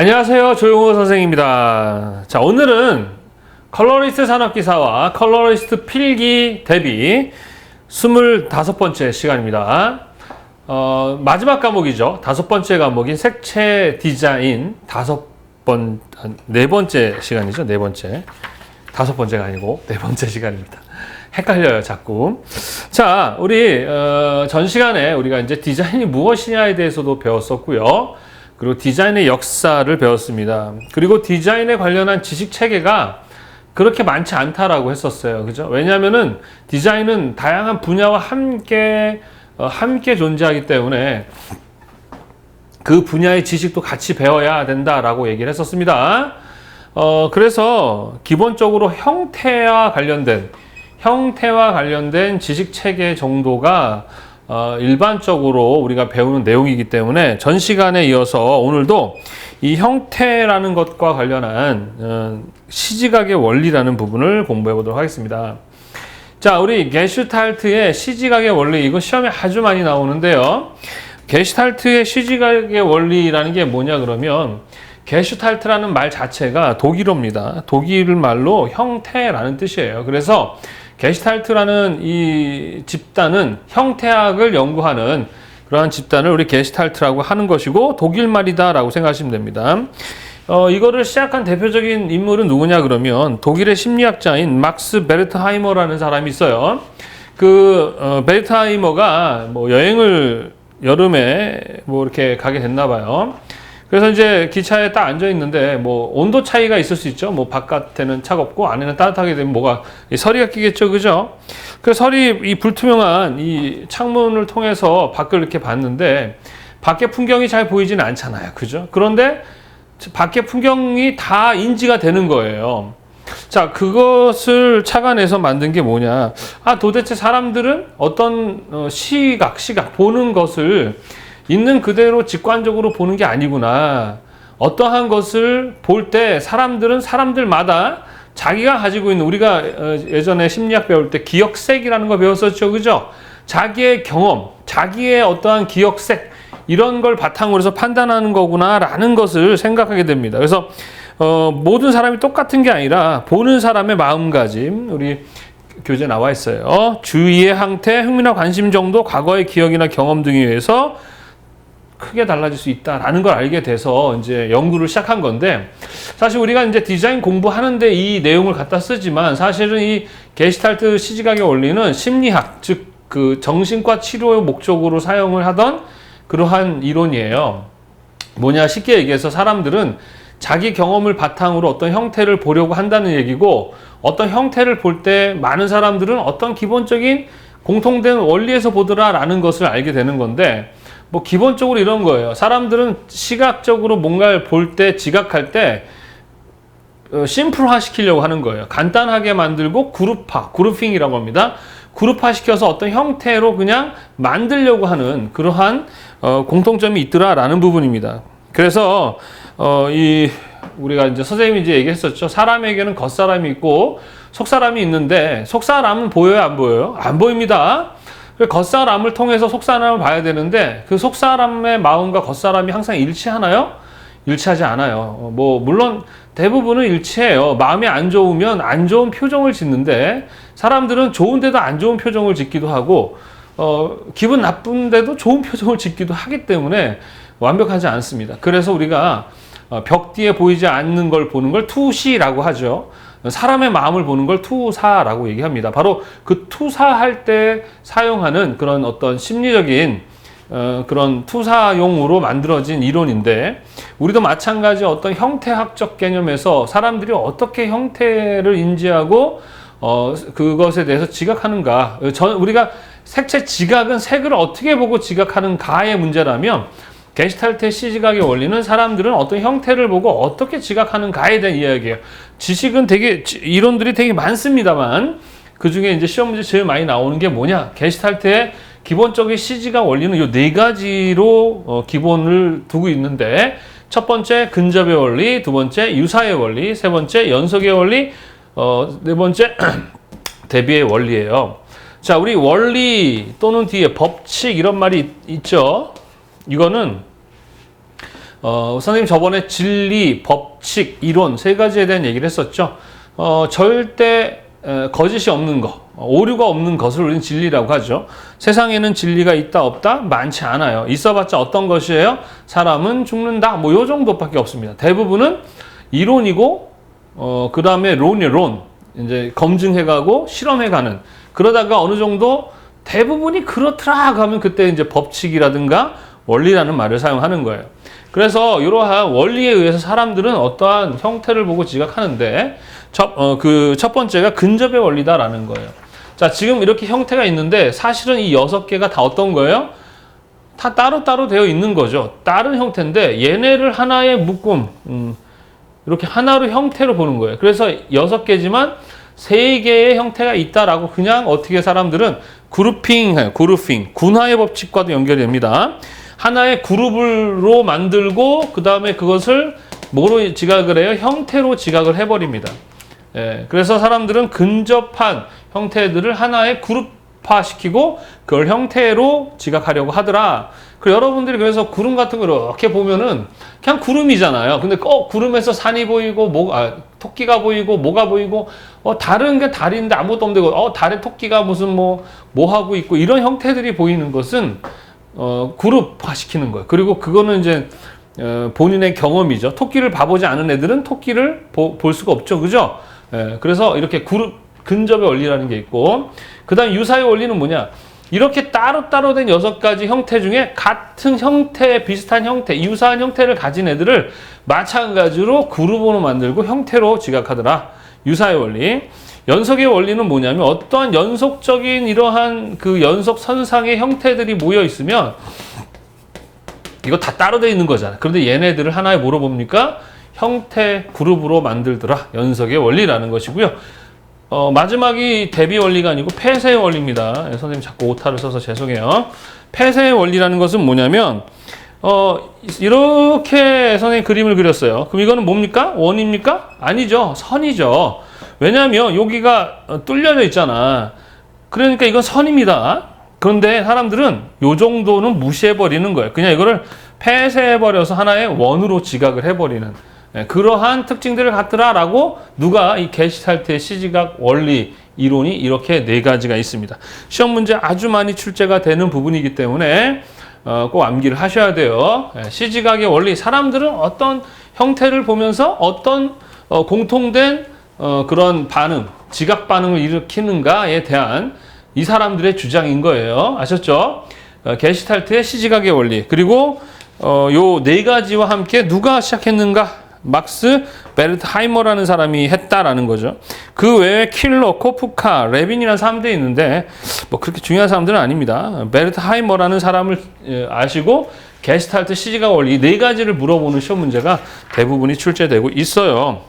안녕하세요. 조용호 선생입니다. 자, 오늘은 컬러리스트 산업기사와 컬러리스트 필기 대비 25번째 시간입니다. 마지막 과목이죠. 5번째 과목인 색채 디자인 네 번째 시간이죠. 네 번째. 5번째가 아니고 네 번째 시간입니다. 헷갈려요, 자꾸. 자, 우리 전 시간에 우리가 이제 디자인이 무엇이냐에 대해서도 배웠었고요. 그리고 디자인의 역사를 배웠습니다. 그리고 디자인에 관련한 지식 체계가 그렇게 많지 않다라고 했었어요. 그죠? 왜냐하면은 디자인은 다양한 분야와 함께 존재하기 때문에 그 분야의 지식도 같이 배워야 된다라고 얘기를 했었습니다. 그래서 기본적으로 형태와 관련된 지식 체계 정도가 일반적으로 우리가 배우는 내용이기 때문에 전 시간에 이어서 오늘도 이 형태라는 것과 관련한 시지각의 원리라는 부분을 공부해 보도록 하겠습니다. 자, 우리 게슈탈트의 시지각의 원리, 이거 시험에 아주 많이 나오는데요. 게슈탈트의 시지각의 원리라는 게 뭐냐 그러면 게슈탈트라는 말 자체가 독일어입니다. 독일 말로 형태라는 뜻이에요. 그래서 게슈탈트라는 이 집단은 형태학을 연구하는 그러한 집단을 우리 게슈탈트라고 하는 것이고 독일 말이다라고 생각하시면 됩니다. 이거를 시작한 대표적인 인물은 누구냐 그러면 독일의 심리학자인 막스 베르트하이머라는 사람이 있어요. 베르트하이머가 뭐 여행을 여름에 뭐 이렇게 가게 됐나 봐요. 그래서 이제 기차에 딱 앉아 있는데 뭐 온도 차이가 있을 수 있죠. 뭐 바깥에는 차갑고 안에는 따뜻하게 되면 뭐가 서리가 끼겠죠, 그죠? 그 서리 이 불투명한 이 창문을 통해서 밖을 이렇게 봤는데 밖의 풍경이 잘 보이지는 않잖아요, 그죠? 그런데 밖의 풍경이 다 인지가 되는 거예요. 자, 그것을 착안해서 만든 게 뭐냐? 도대체 사람들은 어떤 시각 보는 것을 있는 그대로 직관적으로 보는 게 아니구나. 어떠한 것을 볼 때 사람들은 사람들마다 자기가 가지고 있는, 우리가 예전에 심리학 배울 때 기억색이라는 거 배웠었죠. 그죠? 자기의 경험, 자기의 어떠한 기억색, 이런 걸 바탕으로 해서 판단하는 거구나라는 것을 생각하게 됩니다. 그래서 모든 사람이 똑같은 게 아니라 보는 사람의 마음가짐, 우리 교재에 나와 있어요. 주의의 항태, 흥미나 관심 정도, 과거의 기억이나 경험 등에 의해서 크게 달라질 수 있다라는 걸 알게 돼서 이제 연구를 시작한 건데, 사실 우리가 이제 디자인 공부하는데 이 내용을 갖다 쓰지만 사실은 이 게슈탈트 시지각의 원리는 심리학, 즉 그 정신과 치료의 목적으로 사용을 하던 그러한 이론이에요. 뭐냐, 쉽게 얘기해서 사람들은 자기 경험을 바탕으로 어떤 형태를 보려고 한다는 얘기고, 어떤 형태를 볼 때 많은 사람들은 어떤 기본적인 공통된 원리에서 보더라라는 것을 알게 되는 건데, 뭐 기본적으로 이런 거예요. 사람들은 시각적으로 뭔가를 볼 때, 지각할 때 심플화 시키려고 하는 거예요. 간단하게 만들고 그룹핑이라고 합니다. 그룹화 시켜서 어떤 형태로 그냥 만들려고 하는 그러한 공통점이 있더라라는 부분입니다. 그래서 우리가 이제 선생님이 이제 얘기했었죠. 사람에게는 겉사람이 있고 속사람이 있는데, 속사람은 보여요, 안 보여요? 안 보입니다. 겉사람을 통해서 속사람을 봐야 되는데, 그 속사람의 마음과 겉사람이 항상 일치하나요? 일치하지 않아요. 뭐 물론 대부분은 일치해요. 마음이 안 좋으면 안 좋은 표정을 짓는데, 사람들은 좋은데도 안 좋은 표정을 짓기도 하고 기분 나쁜데도 좋은 표정을 짓기도 하기 때문에 완벽하지 않습니다. 그래서 우리가 벽 뒤에 보이지 않는 걸 보는 걸 투시라고 하죠. 사람의 마음을 보는 걸 투사라고 얘기합니다. 바로 그 투사할 때 사용하는 그런 어떤 심리적인 그런 투사용으로 만들어진 이론인데, 우리도 마찬가지 어떤 형태학적 개념에서 사람들이 어떻게 형태를 인지하고 그것에 대해서 지각하는가. 우리가 색채 지각은 색을 어떻게 보고 지각하는가의 문제라면, 게슈탈트의 시지각의 원리는 사람들은 어떤 형태를 보고 어떻게 지각하는가에 대한 이야기예요. 이론들이 되게 많습니다만, 그 중에 이제 시험 문제 제일 많이 나오는 게 뭐냐? 게슈탈트의 기본적인 시지각 원리는 이 네 가지로 기본을 두고 있는데, 첫 번째 근접의 원리, 두 번째 유사의 원리, 세 번째 연속의 원리, 네 번째 대비의 원리예요. 자, 우리 원리 또는 뒤에 법칙 이런 말이 있죠. 이거는 선생님 저번에 진리, 법칙, 이론 세 가지에 대한 얘기를 했었죠. 절대 거짓이 없는 것, 오류가 없는 것을 우리는 진리라고 하죠. 세상에는 진리가 있다 없다 많지 않아요. 있어봤자 어떤 것이에요? 사람은 죽는다. 뭐 요 정도밖에 없습니다. 대부분은 이론이고 그 다음에 론 이제 검증해가고 실험해가는, 그러다가 어느 정도 대부분이 그렇더라 하면 그때 이제 법칙이라든가 원리라는 말을 사용하는 거예요. 그래서 이러한 원리에 의해서 사람들은 어떠한 형태를 보고 지각하는데 첫 번째가 근접의 원리다라는 거예요. 자, 지금 이렇게 형태가 있는데 사실은 이 6개가 다 어떤 거예요? 다 따로따로 되어 있는 거죠. 다른 형태인데 얘네를 하나의 묶음, 이렇게 하나로 형태로 보는 거예요. 그래서 6개지만 3개의 형태가 있다라고 그냥 어떻게 사람들은 그룹핑해요. 군화의 법칙과도 연결됩니다. 하나의 그룹으로 만들고 그 다음에 그것을 뭐로 지각을 해요? 형태로 지각을 해버립니다. 예, 그래서 사람들은 근접한 형태들을 하나의 그룹화시키고 그걸 형태로 지각하려고 하더라. 그리고 여러분들이 그래서 구름 같은 걸 이렇게 보면은 그냥 구름이잖아요. 근데 구름에서 산이 보이고 토끼가 보이고 뭐가 보이고 다른 게 달인데 아무것도 없는데 달에 토끼가 무슨 뭐 하고 있고 이런 형태들이 보이는 것은 그룹화시키는 거예요. 그리고 그거는 이제 본인의 경험이죠. 토끼를 봐보지 않은 애들은 토끼를 볼 수가 없죠. 그죠? 그래서 이렇게 근접의 원리라는 게 있고, 그 다음 유사의 원리는 뭐냐? 이렇게 따로따로 된 6가지 형태 중에 같은 형태, 비슷한 형태, 유사한 형태를 가진 애들을 마찬가지로 그룹으로 만들고 형태로 지각하더라. 유사의 원리. 연속의 원리는 뭐냐면 어떠한 연속적인 이러한 그 연속 선상의 형태들이 모여 있으면 이거 다 따로 돼 있는 거잖아. 그런데 얘네들을 하나에 뭐로 봅니까? 형태 그룹으로 만들더라. 연속의 원리라는 것이고요. 마지막이 대비 원리가 아니고 폐쇄의 원리입니다. 선생님 자꾸 오타를 써서 죄송해요. 폐쇄의 원리라는 것은 뭐냐면 이렇게 선생님 그림을 그렸어요. 그럼 이거는 뭡니까? 원입니까? 아니죠. 선이죠. 왜냐하면 여기가 뚫려져 있잖아. 그러니까 이건 선입니다. 그런데 사람들은 요 정도는 무시해버리는 거예요. 그냥 이거를 폐쇄해버려서 하나의 원으로 지각을 해버리는 그러한 특징들을 갖더라라고 누가 이 게시탈트의 시지각 원리 이론이 이렇게 4가지가 있습니다. 시험 문제 아주 많이 출제가 되는 부분이기 때문에 꼭 암기를 하셔야 돼요. 시지각의 원리, 사람들은 어떤 형태를 보면서 어떤 공통된 그런 반응, 지각 반응을 일으키는가에 대한 이 사람들의 주장인 거예요. 아셨죠? 게시탈트의 시지각의 원리. 그리고 요 4가지와 함께 누가 시작했는가? 막스 베르트하이머라는 사람이 했다라는 거죠. 그 외에 킬러, 코프카, 레빈이라는 사람들이 있는데 뭐 그렇게 중요한 사람들은 아닙니다. 베르트하이머라는 사람을 아시고 게시탈트 시지각 원리 이 4가지를 물어보는 시험 문제가 대부분이 출제되고 있어요.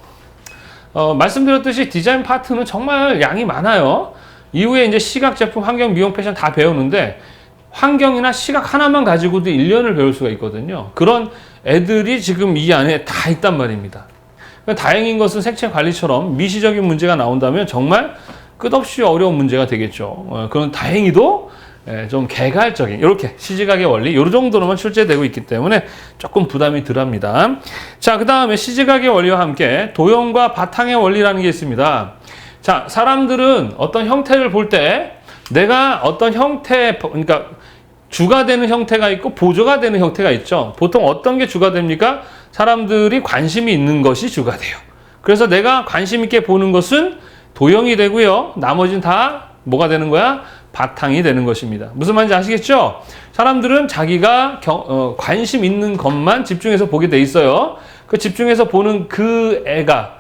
말씀드렸듯이 디자인 파트는 정말 양이 많아요. 이후에 이제 시각, 제품, 환경, 미용, 패션 다 배우는데 환경이나 시각 하나만 가지고도 1년을 배울 수가 있거든요. 그런 애들이 지금 이 안에 다 있단 말입니다. 그러니까 다행인 것은 생체 관리처럼 미시적인 문제가 나온다면 정말 끝없이 어려운 문제가 되겠죠. 그건 다행히도 좀 개괄적인 이렇게 시지각의 원리 이 정도로만 출제되고 있기 때문에 조금 부담이 덜합니다. 자, 그 다음에 시지각의 원리와 함께 도형과 바탕의 원리라는 게 있습니다. 자, 사람들은 어떤 형태를 볼 때 내가 어떤 형태, 그러니까 주가 되는 형태가 있고 보조가 되는 형태가 있죠. 보통 어떤 게 주가 됩니까? 사람들이 관심이 있는 것이 주가 돼요. 그래서 내가 관심 있게 보는 것은 도형이 되고요. 나머지는 다 뭐가 되는 거야? 바탕이 되는 것입니다. 무슨 말인지 아시겠죠? 사람들은 자기가 관심 있는 것만 집중해서 보게 돼 있어요. 그 집중해서 보는 그 애가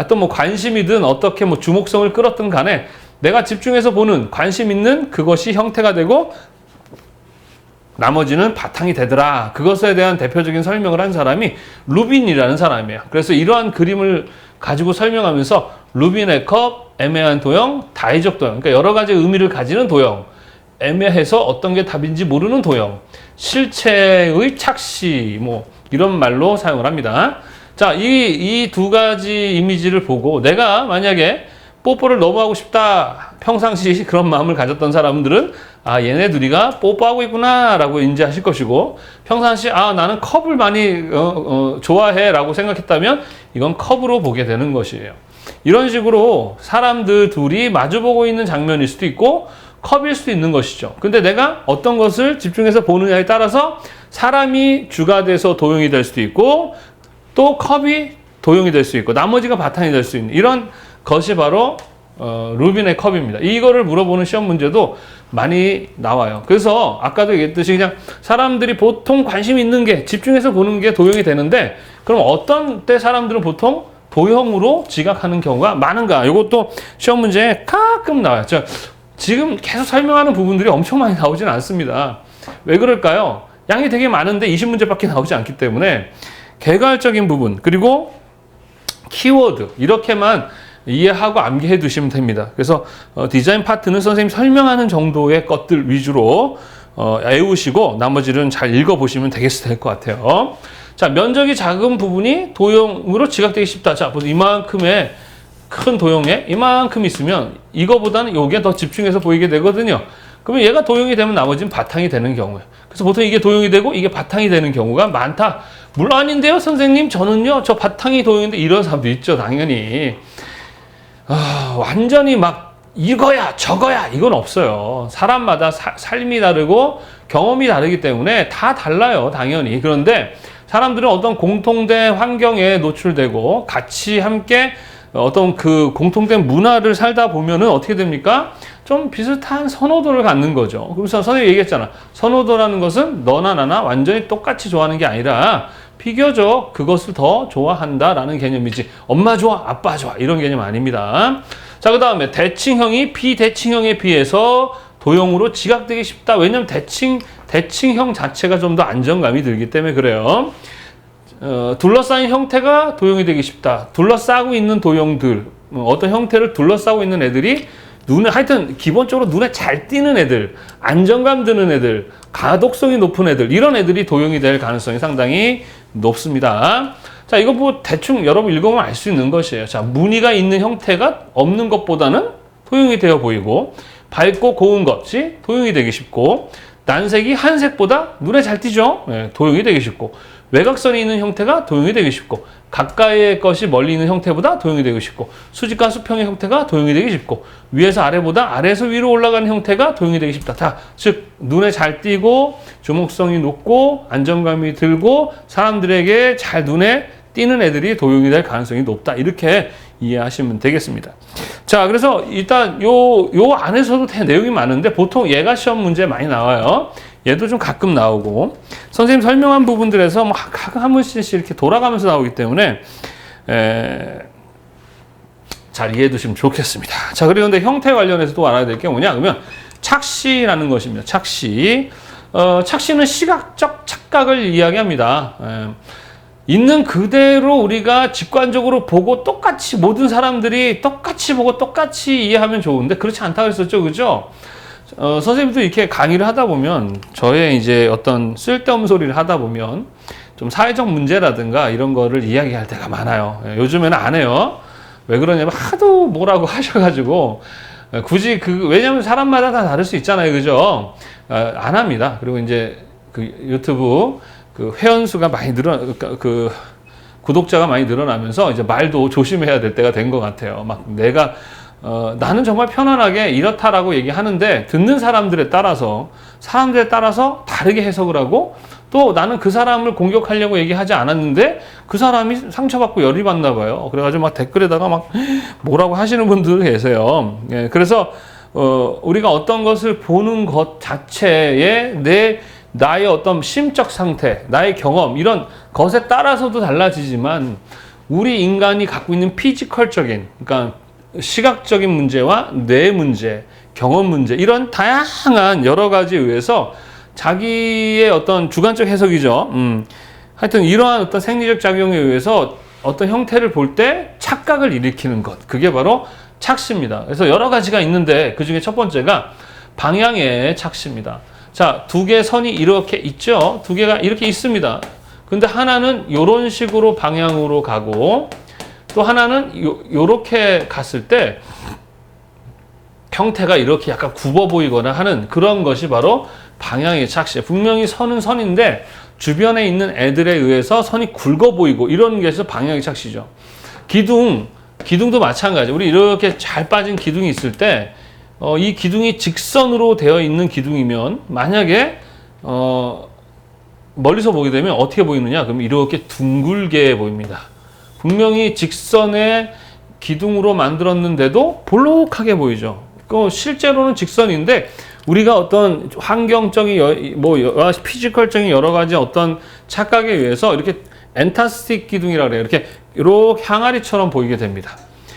또 뭐 관심이든 어떻게 뭐 주목성을 끌었든 간에 내가 집중해서 보는 관심 있는 그것이 형태가 되고 나머지는 바탕이 되더라. 그것에 대한 대표적인 설명을 한 사람이 루빈이라는 사람이에요. 그래서 이러한 그림을 가지고 설명하면서 루빈의 컵, 애매한 도형, 다이적 도형. 그러니까 여러 가지 의미를 가지는 도형. 애매해서 어떤 게 답인지 모르는 도형. 실체의 착시, 뭐 이런 말로 사용을 합니다. 자, 이 2가지 이미지를 보고 내가 만약에 뽀뽀를 너무 하고 싶다. 평상시 그런 마음을 가졌던 사람들은 아, 얘네 둘이가 뽀뽀하고 있구나 라고 인지하실 것이고, 평상시 아, 나는 컵을 많이 좋아해 라고 생각했다면 이건 컵으로 보게 되는 것이에요. 이런 식으로 사람들 둘이 마주보고 있는 장면일 수도 있고 컵일 수도 있는 것이죠. 근데 내가 어떤 것을 집중해서 보느냐에 따라서 사람이 주가 돼서 도용이 될 수도 있고, 또 컵이 도용이 될 수 있고, 나머지가 바탕이 될 수 있는 이런 것이 바로 루빈의 컵입니다. 이거를 물어보는 시험 문제도 많이 나와요. 그래서 아까도 얘기했듯이 그냥 사람들이 보통 관심 있는 게, 집중해서 보는 게 도용이 되는데, 그럼 어떤 때 사람들은 보통 도형으로 지각하는 경우가 많은가? 이것도 시험 문제에 가끔 나와요. 지금 계속 설명하는 부분들이 엄청 많이 나오진 않습니다. 왜 그럴까요? 양이 되게 많은데 20문제밖에 나오지 않기 때문에 개괄적인 부분, 그리고 키워드 이렇게만 이해하고 암기해 두시면 됩니다. 그래서 디자인 파트는 선생님 설명하는 정도의 것들 위주로 외우시고 나머지는 잘 읽어보시면 될 것 같아요. 자, 면적이 작은 부분이 도형으로 지각되기 쉽다. 자, 보세요. 이만큼의 큰 도형에 이만큼 있으면 이거보다는 이게 더 집중해서 보이게 되거든요. 그러면 얘가 도형이 되면 나머지는 바탕이 되는 경우에. 그래서 보통 이게 도형이 되고 이게 바탕이 되는 경우가 많다. 물론 아닌데요, 선생님. 저는요, 저 바탕이 도형인데 이런 사람도 있죠, 당연히. 완전히 막 이거야 저거야 이건 없어요. 사람마다 삶이 다르고 경험이 다르기 때문에 다 달라요, 당연히. 그런데 사람들은 어떤 공통된 환경에 노출되고 같이 함께 어떤 그 공통된 문화를 살다 보면은 어떻게 됩니까? 좀 비슷한 선호도를 갖는 거죠. 그래서 선생님이 얘기했잖아. 선호도라는 것은 너나 나나 완전히 똑같이 좋아하는 게 아니라 비교적 그것을 더 좋아한다라는 개념이지, 엄마 좋아, 아빠 좋아 이런 개념 아닙니다. 자, 그 다음에 대칭형이 비대칭형에 비해서 도형으로 지각되기 쉽다. 왜냐하면 대칭형 자체가 좀 더 안정감이 들기 때문에 그래요. 둘러싸인 형태가 도형이 되기 쉽다. 둘러싸고 있는 도형들, 어떤 형태를 둘러싸고 있는 애들이 눈에, 하여튼 기본적으로 눈에 잘 띄는 애들, 안정감 드는 애들, 가독성이 높은 애들, 이런 애들이 도용이 될 가능성이 상당히 높습니다. 자, 이거 뭐 대충 여러분 읽으면 알 수 있는 것이에요. 자, 무늬가 있는 형태가 없는 것보다는 도용이 되어 보이고, 밝고 고운 것이 도용이 되기 쉽고, 난색이 한색보다 눈에 잘 띄죠? 네, 도용이 되기 쉽고, 외곽선이 있는 형태가 도용이 되기 쉽고, 가까이의 것이 멀리 있는 형태보다 도용이 되기 쉽고, 수직과 수평의 형태가 도용이 되기 쉽고, 위에서 아래보다 아래에서 위로 올라가는 형태가 도용이 되기 쉽다. 자, 즉 눈에 잘 띄고 주목성이 높고 안정감이 들고 사람들에게 잘 눈에 띄는 애들이 도용이 될 가능성이 높다. 이렇게 이해하시면 되겠습니다. 자, 그래서 일단 요 안에서도 내용이 많은데 보통 얘가 시험 문제에 많이 나와요. 얘도 좀 가끔 나오고, 선생님 설명한 부분들에서 뭐 가끔 한 번씩 이렇게 돌아가면서 나오기 때문에 잘 이해해 두시면 좋겠습니다. 자, 그리고 근데 형태 관련해서도 알아야 될 게 뭐냐 그러면 착시라는 것입니다. 착시. 착시는 시각적 착각을 이야기합니다. 있는 그대로 우리가 직관적으로 보고 똑같이 모든 사람들이 똑같이 보고 똑같이 이해하면 좋은데 그렇지 않다고 했었죠. 그죠? 선생님도 이렇게 강의를 하다 보면 저의 이제 어떤 쓸데없는 소리를 하다 보면 좀 사회적 문제라든가 이런 거를 이야기할 때가 많아요. 요즘에는 안 해요. 왜 그러냐면 하도 뭐라고 하셔가지고 굳이 왜냐면 사람마다 다 다를 수 있잖아요. 그죠? 안 합니다. 그리고 이제 그 유튜브 그 회원수가 많이 구독자가 많이 늘어나면서 이제 말도 조심해야 될 때가 된 것 같아요. 막 내가 나는 정말 편안하게 이렇다라고 얘기하는데 듣는 사람들에 따라서 다르게 해석을 하고, 또 나는 그 사람을 공격하려고 얘기하지 않았는데 그 사람이 상처받고 열이 받나 봐요. 그래가지고 막 댓글에다가 막 뭐라고 하시는 분들 계세요. 예, 그래서 우리가 어떤 것을 보는 것 자체에 나의 어떤 심적 상태, 나의 경험 이런 것에 따라서도 달라지지만 우리 인간이 갖고 있는 피지컬적인, 그러니까 시각적인 문제와 뇌 문제, 경험 문제 이런 다양한 여러 가지에 의해서 자기의 어떤 주관적 해석이죠. 하여튼 이러한 어떤 생리적 작용에 의해서 어떤 형태를 볼 때 착각을 일으키는 것, 그게 바로 착시입니다. 그래서 여러 가지가 있는데 그 중에 첫 번째가 방향의 착시입니다. 자, 두 개의 선이 이렇게 있죠. 두 개가 이렇게 있습니다. 근데 하나는 이런 식으로 방향으로 가고 또 하나는 요렇게 갔을 때 형태가 이렇게 약간 굽어 보이거나 하는 그런 것이 바로 방향의 착시. 분명히 선은 선인데 주변에 있는 애들에 의해서 선이 굵어 보이고 이런 게 있어서 방향의 착시죠. 기둥도 마찬가지. 우리 이렇게 잘 빠진 기둥이 있을 때 이 기둥이 직선으로 되어 있는 기둥이면 만약에 멀리서 보게 되면 어떻게 보이느냐? 그럼 이렇게 둥글게 보입니다. 분명히 직선의 기둥으로 만들었는데도 볼록하게 보이죠. 실제로는 직선인데 우리가 어떤 환경적인 피지컬적인 여러 가지 어떤 착각에 의해서 이렇게 엔타스틱 기둥이라고 그래요. 이렇게 항아리처럼 보이게 됩니다.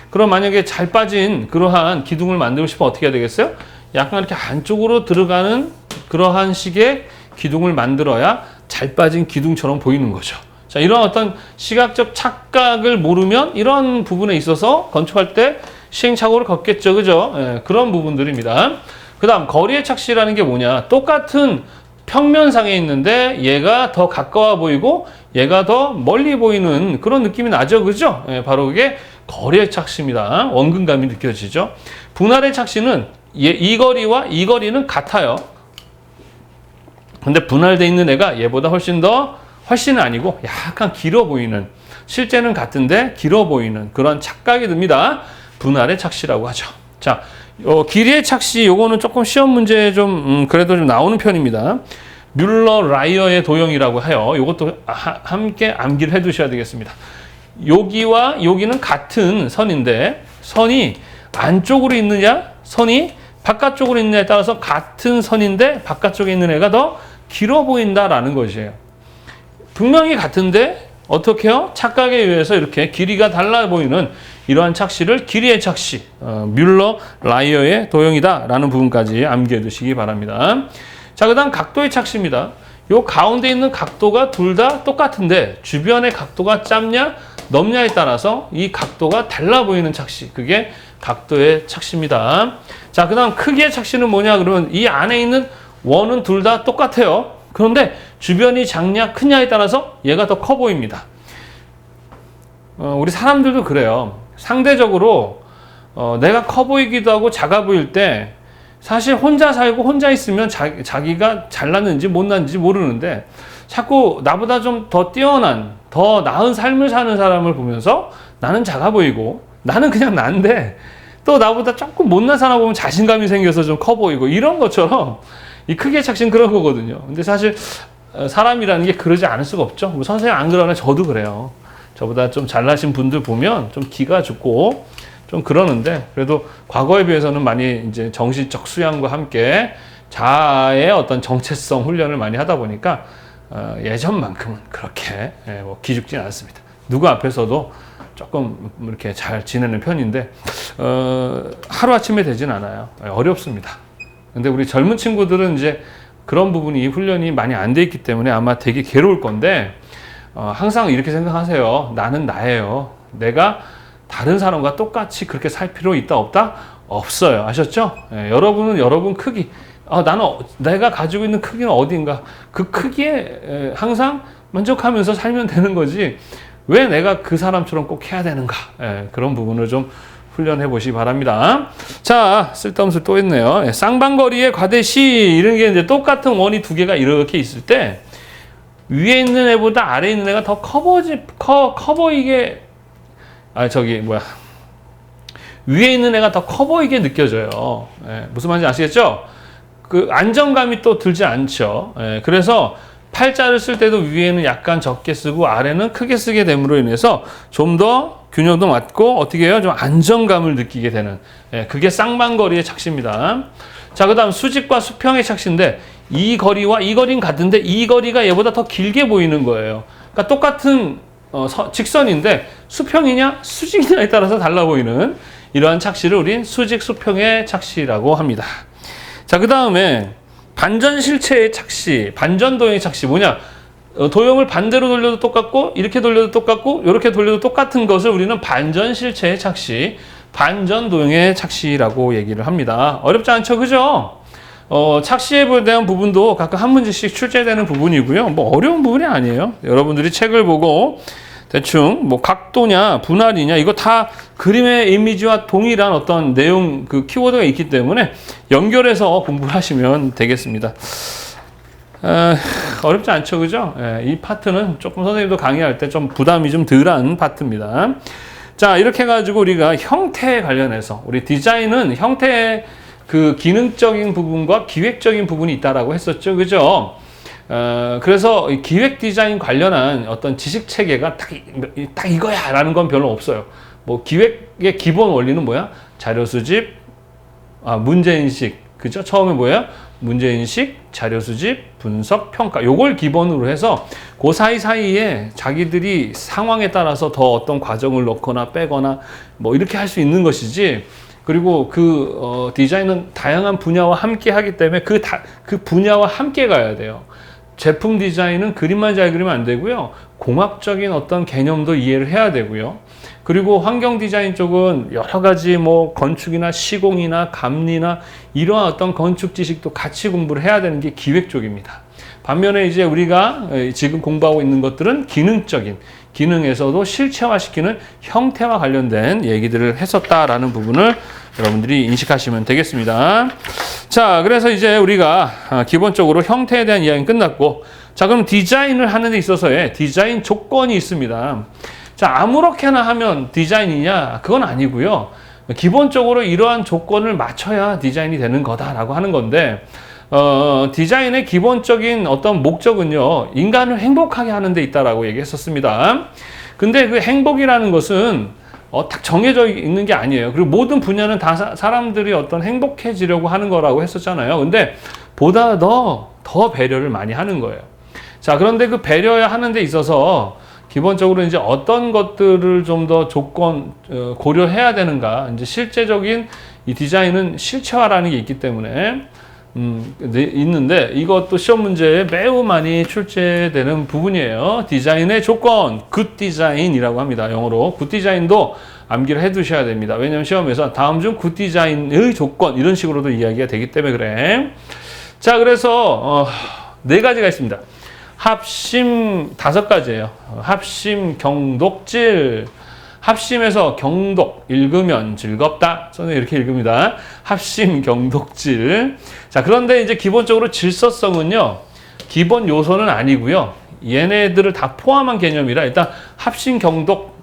그럼 만약에 잘 빠진 그러한 기둥을 만들고 싶으면 어떻게 해야 되겠어요? 약간 이렇게 안쪽으로 들어가는 그러한 식의 기둥을 만들어야 잘 빠진 기둥처럼 보이는 거죠. 자, 이런 어떤 시각적 착각을 모르면 이런 부분에 있어서 건축할 때 시행착오를 겪겠죠. 그죠? 예, 그런 부분들입니다. 그 다음, 거리의 착시라는 게 뭐냐? 똑같은 평면상에 있는데 얘가 더 가까워 보이고 얘가 더 멀리 보이는 그런 느낌이 나죠. 그죠? 예, 바로 그게 거리의 착시입니다. 원근감이 느껴지죠. 분할의 착시는 이 거리와 이 거리는 같아요. 근데 분할되어 있는 애가 얘보다 훨씬은 아니고 약간 길어 보이는, 실제는 같은데 길어 보이는 그런 착각이 듭니다. 분할의 착시라고 하죠. 자, 길이의 착시, 요거는 조금 시험 문제에 그래도 좀 나오는 편입니다. 뮬러 라이어의 도형이라고 해요. 요것도 함께 암기를 해 두셔야 되겠습니다. 여기와 여기는 같은 선인데 선이 안쪽으로 있느냐, 선이 바깥쪽으로 있느냐에 따라서 같은 선인데 바깥쪽에 있는 애가 더 길어 보인다라는 것이에요. 분명히 같은데 어떻게 해요? 착각에 의해서 이렇게 길이가 달라 보이는 이러한 착시를 길이의 착시, 뮬러 라이어의 도형이다라는 부분까지 암기해 두시기 바랍니다. 자, 그 다음 각도의 착시입니다. 요 가운데 있는 각도가 둘 다 똑같은데 주변의 각도가 짧냐 넓냐에 따라서 이 각도가 달라 보이는 착시, 그게 각도의 착시입니다. 자, 그 다음 크기의 착시는 뭐냐 그러면 이 안에 있는 원은 둘 다 똑같아요. 그런데 주변이 작냐 크냐에 따라서 얘가 더 커 보입니다. 우리 사람들도 그래요. 상대적으로 내가 커 보이기도 하고 작아 보일 때 사실 혼자 살고 혼자 있으면 자기가 잘났는지 못났는지 모르는데 자꾸 나보다 좀 더 뛰어난, 더 나은 삶을 사는 사람을 보면서 나는 작아 보이고 나는 그냥 난데 또 나보다 조금 못난 사람 보면 자신감이 생겨서 좀 커 보이고 이런 것처럼 이 크기의 착시는 그런 거거든요. 근데 사실 사람이라는 게 그러지 않을 수가 없죠. 뭐 선생님 안 그러나 저도 그래요. 저보다 좀 잘나신 분들 보면 좀 기가 죽고 좀 그러는데 그래도 과거에 비해서는 많이 이제 정신적 수양과 함께 자아의 어떤 정체성 훈련을 많이 하다 보니까 예전만큼은 그렇게 기죽지는 않습니다. 누구 앞에서도 조금 이렇게 잘 지내는 편인데 하루아침에 되진 않아요. 어렵습니다. 근데 우리 젊은 친구들은 이제 그런 부분이 훈련이 많이 안 돼 있기 때문에 아마 되게 괴로울 건데 항상 이렇게 생각하세요. 나는 나예요. 내가 다른 사람과 똑같이 그렇게 살 필요 있다 없다? 없어요. 아셨죠? 여러분은 여러분 크기, 내가 가지고 있는 크기는 어딘가 그 크기에 항상 만족하면서 살면 되는 거지 왜 내가 그 사람처럼 꼭 해야 되는가? 그런 부분을 좀 훈련해 보시기 바랍니다. 자, 쓸데없는 소리 또 했네요. 쌍방거리의 과대시 이런 게 이제 똑같은 원이 두 개가 이렇게 있을 때 위에 있는 애보다 아래에 있는 애가 더 커 보이게 위에 있는 애가 더 커 보이게 느껴져요. 무슨 말인지 아시겠죠? 그 안정감이 또 들지 않죠. 그래서 팔자를 쓸 때도 위에는 약간 적게 쓰고 아래는 크게 쓰게 됨으로 인해서 좀 더 균형도 맞고 어떻게 해요? 좀 안정감을 느끼게 되는 그게 쌍방거리의 착시입니다. 자, 그 다음 수직과 수평의 착시인데 이 거리와 이 거리는 같은데 이 거리가 얘보다 더 길게 보이는 거예요. 그러니까 똑같은 직선인데 수평이냐 수직이냐에 따라서 달라 보이는 이러한 착시를 우린 수직 수평의 착시라고 합니다. 자, 그 다음에 반전실체의 착시, 반전도형의 착시 뭐냐? 도형을 반대로 돌려도 똑같고 이렇게 돌려도 똑같고 이렇게 돌려도 똑같은 것을 우리는 반전실체의 착시, 반전도형의 착시라고 얘기를 합니다. 어렵지 않죠, 그죠? 착시에 대한 부분도 각각 한 문제씩 출제되는 부분이고요. 뭐 어려운 부분이 아니에요. 여러분들이 책을 보고 대충 뭐 각도냐 분할이냐 이거 다 그림의 이미지와 동일한 어떤 내용 그 키워드가 있기 때문에 연결해서 공부를 하시면 되겠습니다. 어렵지 않죠, 그죠? 이 파트는 조금 선생님도 강의할 때 좀 부담이 좀 덜한 파트입니다. 자, 이렇게 해가지고 우리가 형태에 관련해서 우리 디자인은 형태의 그 기능적인 부분과 기획적인 부분이 있다라고 했었죠, 그죠? 그래서 기획 디자인 관련한 어떤 지식 체계가 딱 이거야 라는 건 별로 없어요. 뭐 기획의 기본 원리는 뭐야? 자료 수집, 문제인식, 그죠? 처음에 뭐예요? 문제인식, 자료 수집, 분석, 평가. 요걸 기본으로 해서 그 사이사이에 자기들이 상황에 따라서 더 어떤 과정을 넣거나 빼거나 뭐 이렇게 할 수 있는 것이지. 그리고 디자인은 다양한 분야와 함께 하기 때문에 그 분야와 함께 가야 돼요. 제품 디자인은 그림만 잘 그리면 안 되고요. 공학적인 어떤 개념도 이해를 해야 되고요. 그리고 환경 디자인 쪽은 여러 가지 뭐 건축이나 시공이나 감리나 이러한 어떤 건축 지식도 같이 공부를 해야 되는 게 기획 쪽입니다. 반면에 이제 우리가 지금 공부하고 있는 것들은 기능적인, 기능에서도 실체화시키는 형태와 관련된 얘기들을 했었다라는 부분을 여러분들이 인식하시면 되겠습니다. 자, 그래서 이제 우리가 기본적으로 형태에 대한 이야기는 끝났고, 자, 그럼 디자인을 하는 데 있어서의 디자인 조건이 있습니다. 자, 아무렇게나 하면 디자인이냐? 그건 아니고요. 기본적으로 이러한 조건을 맞춰야 디자인이 되는 거다라고 하는 건데, 디자인의 기본적인 어떤 목적은요, 인간을 행복하게 하는 데 있다라고 얘기했었습니다. 근데 그 행복이라는 것은 딱 정해져 있는 게 아니에요. 그리고 모든 분야는 다 사람들이 어떤 행복해지려고 하는 거라고 했었잖아요. 근데 보다 더 배려를 많이 하는 거예요. 자, 그런데 그 배려하는 데 있어서 기본적으로 이제 어떤 것들을 좀 더 고려해야 되는가. 이제 실제적인 이 디자인은 실체화라는 게 있기 때문에 있는데 이것도 시험 문제에 매우 많이 출제되는 부분이에요. 디자인의 조건, 굿 디자인이라고 합니다. 영어로. 굿 디자인도 암기를 해 두셔야 됩니다. 왜냐하면 시험에서 다음 중 굿 디자인의 조건 이런 식으로도 이야기가 되기 때문에 그래. 자, 그래서 4가지가 있습니다. 합심 5가지예요. 합심, 경독, 질. 합심에서 경독, 읽으면 즐겁다. 저는 이렇게 읽습니다. 합심, 경독, 질. 자, 그런데 이제 기본적으로 질서성은요, 기본 요소는 아니고요. 얘네들을 다 포함한 개념이라 일단 합심, 경독,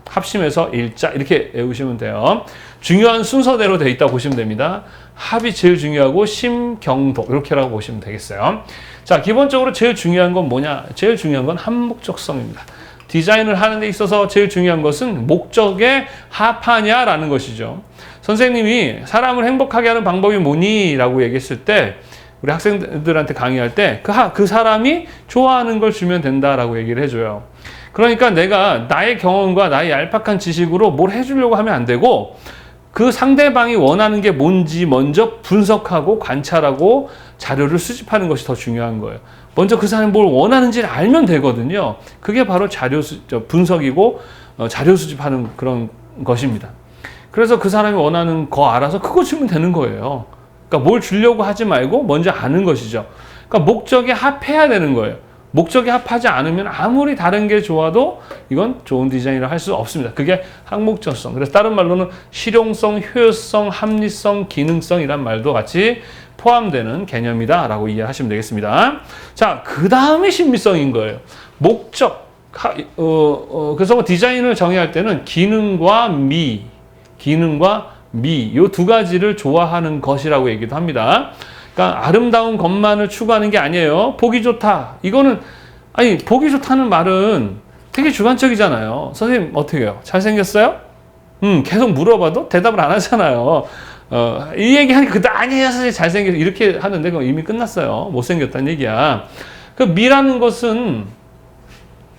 합심에서 일자 이렇게 외우시면 돼요. 중요한 순서대로 되어 있다고 보시면 됩니다. 합이 제일 중요하고 심, 경독 이렇게라고 보시면 되겠어요. 자, 기본적으로 제일 중요한 건 뭐냐? 제일 중요한 건 한목적성입니다. 디자인을 하는 데 있어서 제일 중요한 것은 목적에 합하냐라는 것이죠. 선생님이 사람을 행복하게 하는 방법이 뭐니? 라고 얘기했을 때 우리 학생들한테 강의할 때 그 사람이 좋아하는 걸 주면 된다라고 얘기를 해줘요. 그러니까 내가 나의 경험과 나의 얄팍한 지식으로 뭘 해주려고 하면 안 되고 그 상대방이 원하는 게 뭔지 먼저 분석하고 관찰하고 자료를 수집하는 것이 더 중요한 거예요. 먼저 그 사람이 뭘 원하는지를 알면 되거든요. 그게 바로 분석이고 자료 수집하는 그런 것입니다. 그래서 그 사람이 원하는 거 알아서 그거 주면 되는 거예요. 그러니까 뭘 주려고 하지 말고 먼저 아는 것이죠. 그러니까 목적에 합해야 되는 거예요. 목적에 합하지 않으면 아무리 다른 게 좋아도 이건 좋은 디자인을 할 수 없습니다. 그게 항목적성. 그래서 다른 말로는 실용성, 효율성, 합리성, 기능성이란 말도 같이 포함되는 개념이다라고 이해하시면 되겠습니다. 자, 그 다음에 신비성인 거예요. 목적. 그래서 뭐 디자인을 정의할 때는 기능과 미 요 2가지를 좋아하는 것이라고 얘기도 합니다. 그러니까 아름다운 것만을 추구하는 게 아니에요. 보기 좋다. 이거는 보기 좋다는 말은 되게 주관적이잖아요. 선생님 어떻게 해요? 잘생겼어요? 계속 물어봐도 대답을 안 하잖아요. 이 얘기하니까 아니에요, 선생님 잘생겼어 이렇게 하는데 그건 이미 끝났어요. 못생겼다는 얘기야. 그 미라는 것은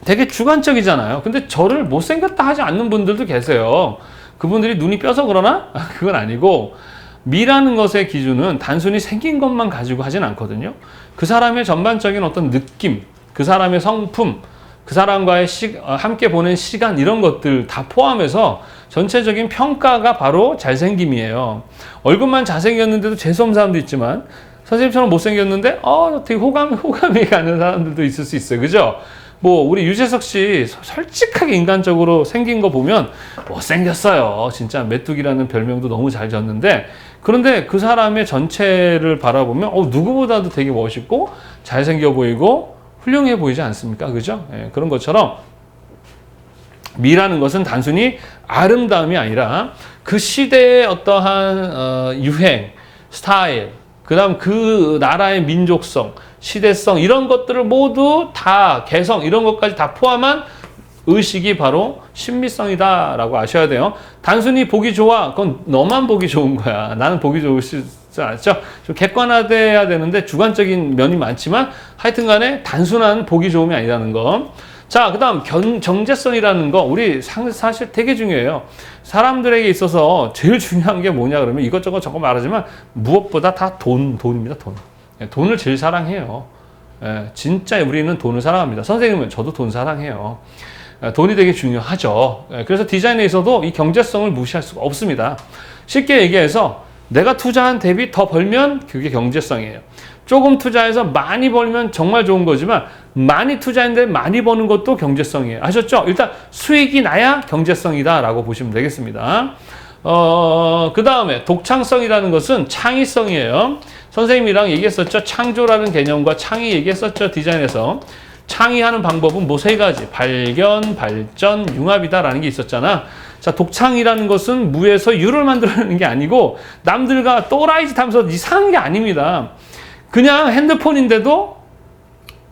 되게 주관적이잖아요. 근데 저를 못생겼다 하지 않는 분들도 계세요. 그분들이 눈이 뼈서 그러나? 그건 아니고 미라는 것의 기준은 단순히 생긴 것만 가지고 하진 않거든요. 그 사람의 전반적인 어떤 느낌, 그 사람의 성품, 그 사람과의 함께 보낸 시간 이런 것들 다 포함해서 전체적인 평가가 바로 잘생김이에요. 얼굴만 잘생겼는데도 재수없는 사람도 있지만 선생님처럼 못생겼는데 되게 호감이 가는 사람들도 있을 수 있어요. 그죠? 뭐 우리 유재석 씨 솔직하게 인간적으로 생긴 거 보면 못생겼어요. 진짜 메뚜기라는 별명도 너무 잘 졌는데, 그런데 그 사람의 전체를 바라보면 누구보다도 되게 멋있고 잘생겨 보이고 훌륭해 보이지 않습니까? 그죠? 예, 그런 것처럼 미라는 것은 단순히 아름다움이 아니라 그 시대의 어떠한 유행, 스타일, 그다음 그 나라의 민족성, 시대성, 이런 것들을 모두 다, 개성, 이런 것까지 다 포함한 의식이 바로 신미성이다라고 아셔야 돼요. 단순히 보기 좋아, 그건 너만 보기 좋은 거야. 나는 보기 좋지 않죠? 좀 객관화돼야 되는데 주관적인 면이 많지만 하여튼 간에 단순한 보기 좋음이 아니라는 거. 자, 그 다음 경제성이라는 거, 우리 사실 되게 중요해요. 사람들에게 있어서 제일 중요한 게 뭐냐 그러면 이것저것 저거 말하지만 무엇보다 다 돈입니다. 돈. 돈을 제일 사랑해요. 진짜 우리는 돈을 사랑합니다. 선생님은 저도 돈 사랑해요. 돈이 되게 중요하죠. 그래서 디자인에서도 이 경제성을 무시할 수가 없습니다. 쉽게 얘기해서 내가 투자한 대비 더 벌면 그게 경제성이에요. 조금 투자해서 많이 벌면 정말 좋은 거지만 많이 투자했는데 많이 버는 것도 경제성이에요. 아셨죠? 일단 수익이 나야 경제성이다라고 보시면 되겠습니다. 그 다음에 독창성이라는 것은 창의성이에요. 선생님이랑 얘기했었죠. 창조라는 개념과 창의 얘기했었죠. 디자인에서. 창의하는 방법은 뭐 세 가지. 발견, 발전, 융합이다라는 게 있었잖아. 자, 독창이라는 것은 무에서 유를 만들어내는 게 아니고 남들과 또라이 짓 하면서 이상한 게 아닙니다. 그냥 핸드폰인데도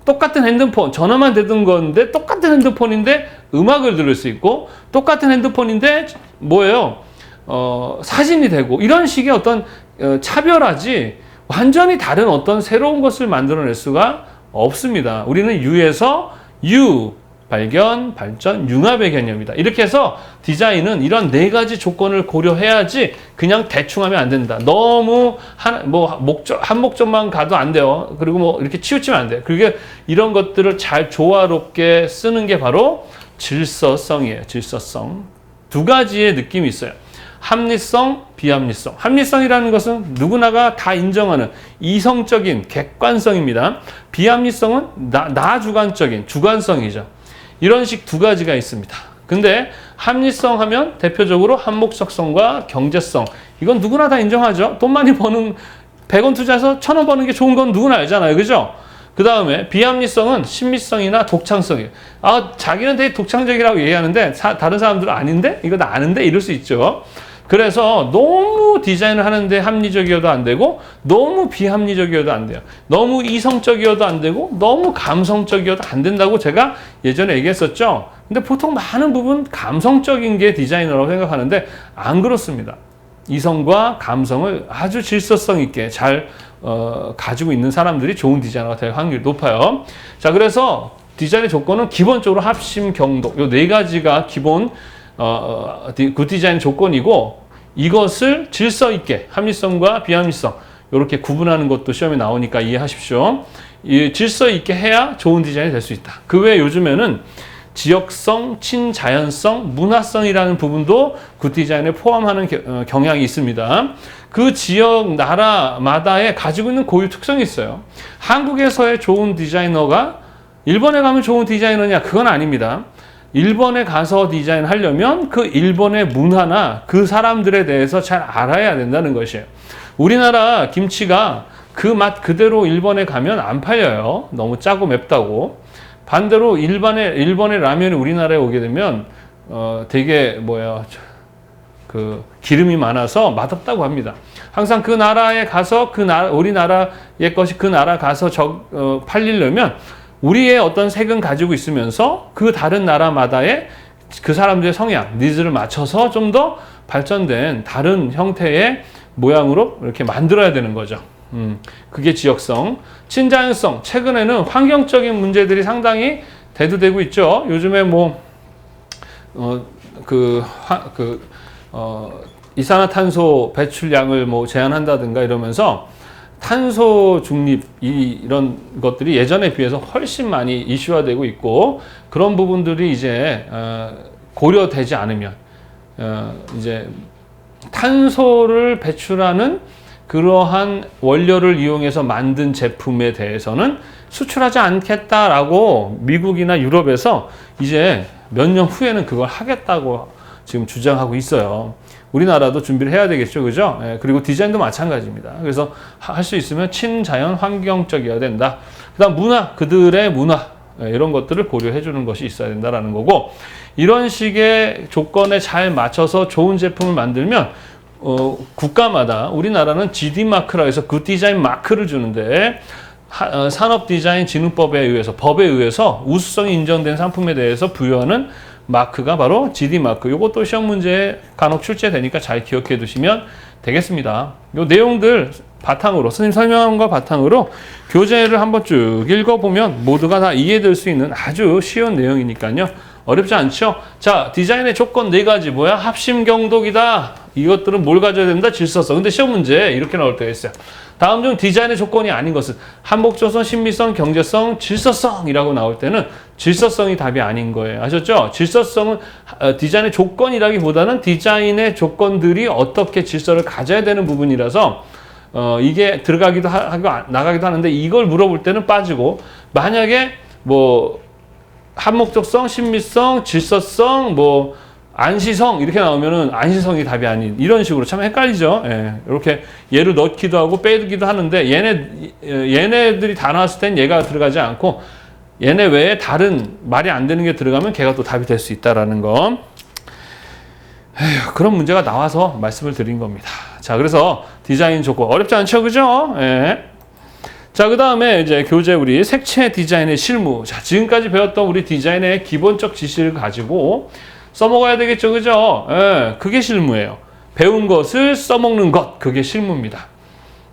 똑같은 핸드폰, 전화만 되던 건데 똑같은 핸드폰인데 음악을 들을 수 있고 똑같은 핸드폰인데 뭐예요? 사진이 되고 이런 식의 어떤 차별하지 완전히 다른 어떤 새로운 것을 만들어낼 수가 없습니다. 우리는 유에서 유, 발견, 발전, 융합의 개념이다. 이렇게 해서 디자인은 이런 네 가지 조건을 고려해야지 그냥 대충 하면 안 된다. 너무 한 목적만 가도 안 돼요. 그리고 뭐 이렇게 치우치면 안 돼요. 그게 이런 것들을 잘 조화롭게 쓰는 게 바로 질서성이에요. 질서성. 두 가지의 느낌이 있어요. 합리성, 비합리성. 합리성이라는 것은 누구나가 다 인정하는 이성적인 객관성입니다. 비합리성은 나 주관적인 주관성이죠. 이런 식 두 가지가 있습니다. 근데 합리성 하면 대표적으로 한목적성과 경제성. 이건 누구나 다 인정하죠. 돈 많이 버는 100원 투자해서 1000원 버는 게 좋은 건 누구나 알잖아요. 그죠? 그 다음에 비합리성은 신미성이나 독창성이에요. 자기는 되게 독창적이라고 얘기하는데 다른 사람들은 아닌데? 이거 나 아는데? 이럴 수 있죠. 그래서 너무 디자인을 하는데 합리적이어도 안 되고 너무 비합리적이어도 안 돼요. 너무 이성적이어도 안 되고 너무 감성적이어도 안 된다고 제가 예전에 얘기했었죠. 근데 보통 많은 부분 감성적인 게 디자이너라고 생각하는데 안 그렇습니다. 이성과 감성을 아주 질서성 있게 잘 가지고 있는 사람들이 좋은 디자이너가 될 확률이 높아요. 자, 그래서 디자인의 조건은 기본적으로 합심, 경도 이 네 가지가 기본 굿 디자인 조건이고 이것을 질서 있게 합리성과 비합리성 이렇게 구분하는 것도 시험에 나오니까 이해하십시오. 이 질서 있게 해야 좋은 디자인이 될 수 있다. 그 외에 요즘에는 지역성, 친자연성, 문화성이라는 부분도 굿 디자인에 포함하는 경향이 있습니다. 그 지역, 나라마다의 가지고 있는 고유 특성이 있어요. 한국에서의 좋은 디자이너가 일본에 가면 좋은 디자이너냐? 그건 아닙니다. 일본에 가서 디자인하려면 그 일본의 문화나 그 사람들에 대해서 잘 알아야 된다는 것이에요. 우리나라 김치가 그 맛 그대로 일본에 가면 안 팔려요. 너무 짜고 맵다고. 반대로 일본의 라면이 우리나라에 오게 되면 되게 그 기름이 많아서 맛없다고 합니다. 항상 그 나라에 가서 우리나라의 것이 그 나라 가서 팔리려면 우리의 어떤 색은 가지고 있으면서 그 다른 나라마다의 그 사람들의 성향, 니즈를 맞춰서 좀 더 발전된 다른 형태의 모양으로 이렇게 만들어야 되는 거죠. 그게 지역성. 친자연성. 최근에는 환경적인 문제들이 상당히 대두되고 있죠. 요즘에 이산화탄소 배출량을 제한한다든가 이러면서 탄소 중립 이런 것들이 예전에 비해서 훨씬 많이 이슈화되고 있고 그런 부분들이 이제 고려되지 않으면 이제 탄소를 배출하는 그러한 원료를 이용해서 만든 제품에 대해서는 수출하지 않겠다라고 미국이나 유럽에서 이제 몇 년 후에는 그걸 하겠다고 지금 주장하고 있어요. 우리나라도 준비를 해야 되겠죠, 그죠? 예, 그리고 디자인도 마찬가지입니다. 그래서 할 수 있으면 친자연 환경적이어야 된다. 그다음 문화, 그들의 문화, 예, 이런 것들을 고려해 주는 것이 있어야 된다라는 거고, 이런 식의 조건에 잘 맞춰서 좋은 제품을 만들면 국가마다, 우리나라는 GD마크라 해서 굿 디자인 마크를 주는데, 산업디자인진흥법에 의해서, 법에 의해서 우수성이 인정된 상품에 대해서 부여하는 마크가 바로 GD마크. 요것도 시험 문제에 간혹 출제되니까 잘 기억해 두시면 되겠습니다. 요 내용들 바탕으로, 선생님 설명한 거 바탕으로 교재를 한번 쭉 읽어보면 모두가 다 이해될 수 있는 아주 쉬운 내용이니까요. 어렵지 않죠? 자, 디자인의 조건 4가지. 뭐야? 합심 경독이다. 이것들은 뭘 가져야 된다? 질서성. 근데 시험 문제 이렇게 나올 때가 있어요. 다음 중 디자인의 조건이 아닌 것은 한목조성, 신미성, 경제성, 질서성이라고 나올 때는 질서성이 답이 아닌 거예요. 아셨죠? 질서성은 디자인의 조건이라기보다는 디자인의 조건들이 어떻게 질서를 가져야 되는 부분이라서 이게 들어가기도 하고 나가기도 하는데, 이걸 물어볼 때는 빠지고, 만약에 뭐 한목적성, 신미성, 질서성, 뭐 안시성 이렇게 나오면은 안시성이 답이 아닌, 이런 식으로 참 헷갈리죠. 예, 이렇게 얘를 넣기도 하고 빼기도 하는데, 얘네들이 다 나왔을 땐 얘가 들어가지 않고 얘네 외에 다른 말이 안 되는 게 들어가면 걔가 또 답이 될 수 있다라는 거. 에휴, 그런 문제가 나와서 말씀을 드린 겁니다. 자, 그래서 디자인 조건 어렵지 않죠, 그죠? 예. 자, 그 다음에 이제 교재 우리 색채 디자인의 실무. 자, 지금까지 배웠던 우리 디자인의 기본적 지식을 가지고 써먹어야 되겠죠, 그죠? 예, 그게 실무예요. 배운 것을 써먹는 것, 그게 실무입니다.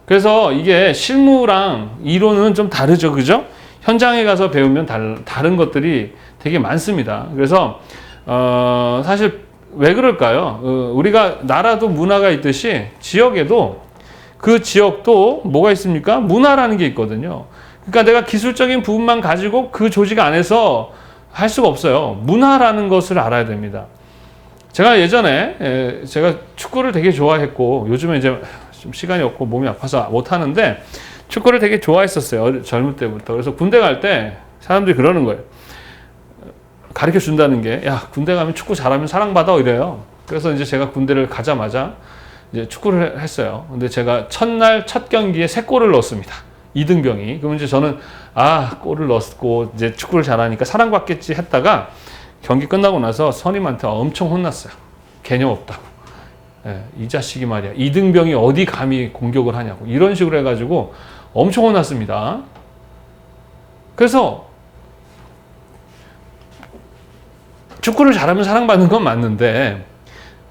그래서 이게 실무랑 이론은 좀 다르죠, 그죠? 현장에 가서 배우면 다른 것들이 되게 많습니다. 그래서 사실 왜 그럴까요? 우리가 나라도 문화가 있듯이 지역에도, 그 지역도 뭐가 있습니까? 문화라는 게 있거든요. 그러니까 내가 기술적인 부분만 가지고 그 조직 안에서 할 수가 없어요. 문화라는 것을 알아야 됩니다. 제가 예전에 제가 축구를 되게 좋아했고, 요즘에 이제 좀 시간이 없고 몸이 아파서 못 하는데 축구를 되게 좋아했었어요. 젊을 때부터. 그래서 군대 갈 때 사람들이 그러는 거예요. 가르쳐 준다는 게, 야, 군대 가면 축구 잘하면 사랑받아, 이래요. 그래서 이제 제가 군대를 가자마자 이제 축구를 했어요. 근데 제가 첫날 첫 경기에 3골을 넣었습니다. 이등병이. 그러면 이제 저는 골을 넣었고 이제 축구를 잘하니까 사랑받겠지 했다가, 경기 끝나고 나서 선임한테 엄청 혼났어요. 개념 없다고. 예, 이 자식이 말이야, 이등병이 어디 감히 공격을 하냐고, 이런 식으로 해가지고 엄청 혼났습니다. 그래서 축구를 잘하면 사랑받는 건 맞는데,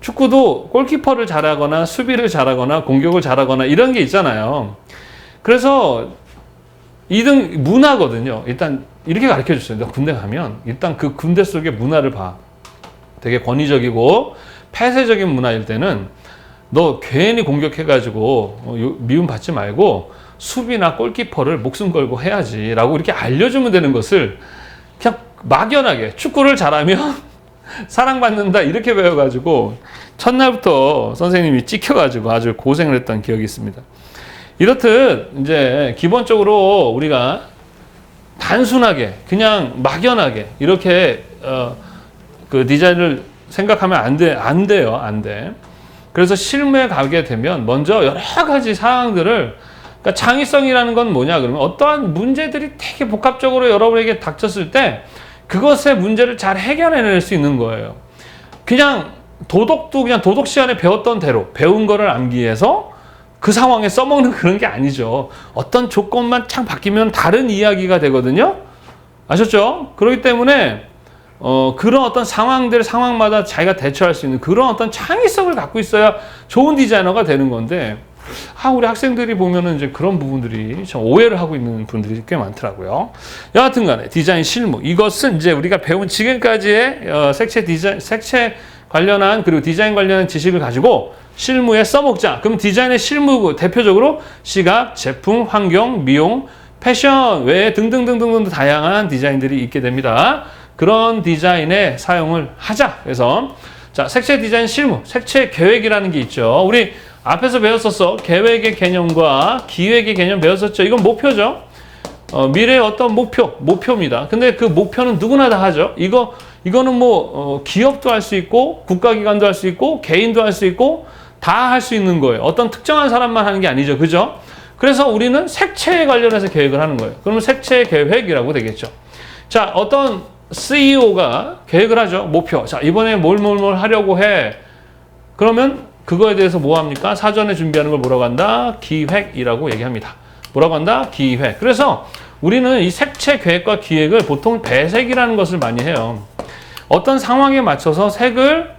축구도 골키퍼를 잘하거나 수비를 잘하거나 공격을 잘하거나 이런 게 있잖아요. 그래서 2등 문화거든요. 일단 이렇게 가르쳐 줬어요. 너 군대 가면 일단 그 군대 속의 문화를 봐. 되게 권위적이고 폐쇄적인 문화일 때는 너 괜히 공격해가지고 미움 받지 말고 수비나 골키퍼를 목숨 걸고 해야지 라고 이렇게 알려주면 되는 것을 그냥 막연하게 축구를 잘하면 사랑받는다 이렇게 배워가지고 첫날부터 선생님이 찍혀가지고 아주 고생을 했던 기억이 있습니다. 이렇듯 이제 기본적으로 우리가 단순하게 그냥 막연하게 이렇게 그 디자인을 생각하면 안 돼요. 그래서 실무에 가게 되면 먼저 여러 가지 상황들을, 그러니까 창의성이라는 건 뭐냐 그러면 어떠한 문제들이 되게 복합적으로 여러분에게 닥쳤을 때 그것의 문제를 잘 해결해낼 수 있는 거예요. 그냥 도덕도 그냥 도덕 시간에 배웠던 대로 배운 거를 암기해서 그 상황에 써먹는 그런 게 아니죠. 어떤 조건만 창 바뀌면 다른 이야기가 되거든요. 아셨죠? 그렇기 때문에 그런 어떤 상황마다 자기가 대처할 수 있는 그런 어떤 창의성을 갖고 있어야 좋은 디자이너가 되는 건데, 우리 학생들이 보면은 이제 그런 부분들이 좀 오해를 하고 있는 분들이 꽤 많더라고요. 여하튼 간에 디자인 실무. 이것은 이제 우리가 배운 지금까지의 색채 관련한 그리고 디자인 관련한 지식을 가지고 실무에 써먹자. 그럼 디자인의 실무 대표적으로 시각, 제품, 환경, 미용, 패션 외에 등등등등 다양한 디자인들이 있게 됩니다. 그런 디자인에 사용을 하자. 그래서 자, 색채 디자인 실무, 색채 계획이라는 게 있죠. 우리 앞에서 배웠었어. 계획의 개념과 기획의 개념 배웠었죠. 이건 목표죠. 미래의 어떤 목표입니다. 근데 그 목표는 누구나 다 하죠. 이거는 뭐 기업도 할 수 있고 국가기관도 할 수 있고 개인도 할 수 있고 다 할 수 있는 거예요. 어떤 특정한 사람만 하는 게 아니죠. 그죠? 그래서 우리는 색채에 관련해서 계획을 하는 거예요. 그러면 색채 계획이라고 되겠죠. 자, 어떤 CEO가 계획을 하죠. 목표. 자, 이번에 뭘 하려고 해. 그러면 그거에 대해서 뭐 합니까? 사전에 준비하는 걸 뭐라고 한다? 기획이라고 얘기합니다. 뭐라고 한다? 기획. 그래서 우리는 이 색채 계획과 기획을 보통 배색이라는 것을 많이 해요. 어떤 상황에 맞춰서 색을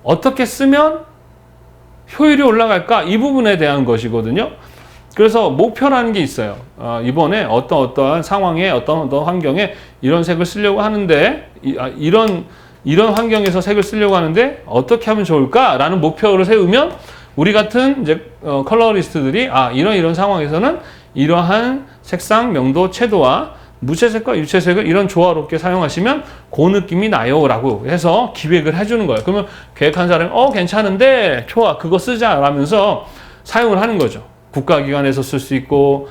어떻게 쓰면 효율이 올라갈까? 이 부분에 대한 것이거든요. 그래서 목표라는 게 있어요. 이번에 어떠한 상황에 어떤 환경에 이런 색을 쓰려고 하는데 이런 환경에서 색을 쓰려고 하는데 어떻게 하면 좋을까라는 목표를 세우면 우리 같은 이제 컬러리스트들이 이런 상황에서는 이러한 색상, 명도, 채도와 무채색과 유채색을 이런 조화롭게 사용하시면 그 느낌이 나요라고 해서 기획을 해주는 거예요. 그러면 계획한 사람이 괜찮은데 좋아 그거 쓰자라면서 사용을 하는 거죠. 국가기관에서 쓸 수 있고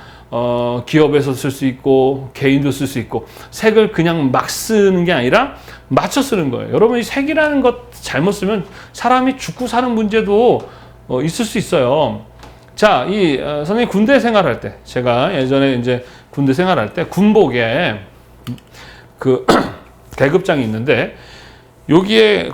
기업에서 쓸 수 있고 개인도 쓸 수 있고 색을 그냥 막 쓰는 게 아니라 맞춰 쓰는 거예요. 여러분 이 색이라는 것 잘못 쓰면 사람이 죽고 사는 문제도 있을 수 있어요. 자, 선생님 군대 생활할 때 제가 예전에 이제 군대 생활할 때 군복에 그 계급장이 있는데 여기에